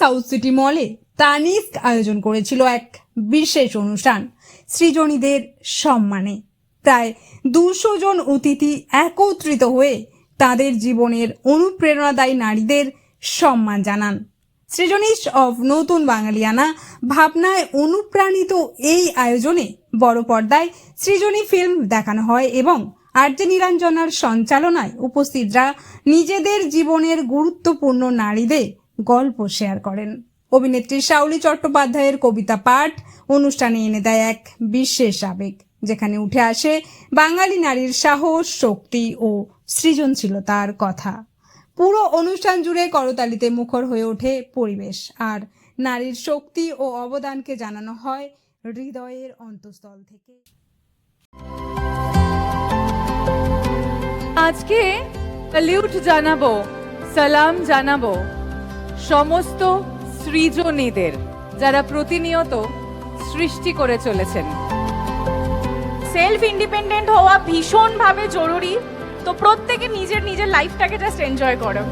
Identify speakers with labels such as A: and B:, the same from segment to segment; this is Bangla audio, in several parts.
A: সাউথ সিটি মলে তানিস্ক আয়োজন করেছিল এক বিশেষ অনুষ্ঠান সৃজনীদের সম্মানে। প্রায় 200 জন অতিথি একত্রিত হয়ে তাদের জীবনের অনুপ্রেরণাদায়ী নারীদের সম্মান জানান। সৃজনীশ অফ নতুন বাঙালিয়ানা ভাবনায় অনুপ্রাণিত এই আয়োজনে বড় পর্দায় সৃজনী ফিল্ম দেখানো হয় এবং আরজে নিরঞ্জনার সঞ্চালনায় উপস্থিতরা নিজেদের জীবনের গুরুত্বপূর্ণ নারীদের গল্প শেয়ার করেন। অভিনেত্রী শাওলি চট্টোপাধ্যায়ের কবিতা পাঠ অনুষ্ঠানে এনে দেয় এক বিশেষ আবেগ, যেখানে উঠে আসে বাঙালি নারীর সাহস, শক্তি ও সৃজনশীলতার কথা। পুরো অনুষ্ঠান জুড়ে করতালিতে মুখর হয়ে ওঠে পরিবেশ, আর নারীর শক্তি ও অবদানকে জানানো হয় হৃদয়ের অন্তঃস্থল থেকে।
B: আজকে স্যালিউট জানাবো, সালাম জানাবো সমস্ত সৃজনীদের, যারা প্রতিনিয়ত সৃষ্টি করে চলেছেন।
C: সেলফ ইন্ডিপেন্ডেন্ট হওয়া ভীষণভাবে জরুরি, তো প্রত্যেকে নিজের নিজের লাইফটাকে জাস্ট এনজয় করো।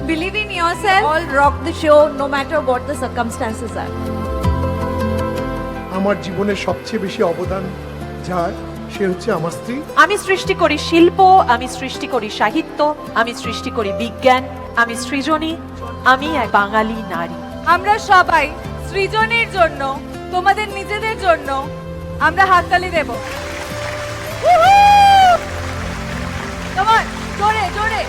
D: Believe in yourself, all rock the show no matter what the circumstances are.
E: আমার জীবনের সবচেয়ে বেশি অবদান যার, সে হচ্ছে আমার স্ত্রী।
F: আমি সৃষ্টি করি শিল্প, আমি সৃষ্টি করি সাহিত্য, আমি সৃষ্টি করি বিজ্ঞান, আমি সৃজনী, আমি এক বাঙালি নারী।
B: আমরা সবাই সৃজনীর জন্য, তোমাদের নিজেদের জন্য আমরা হাততালি দেব। জোরে জোরে।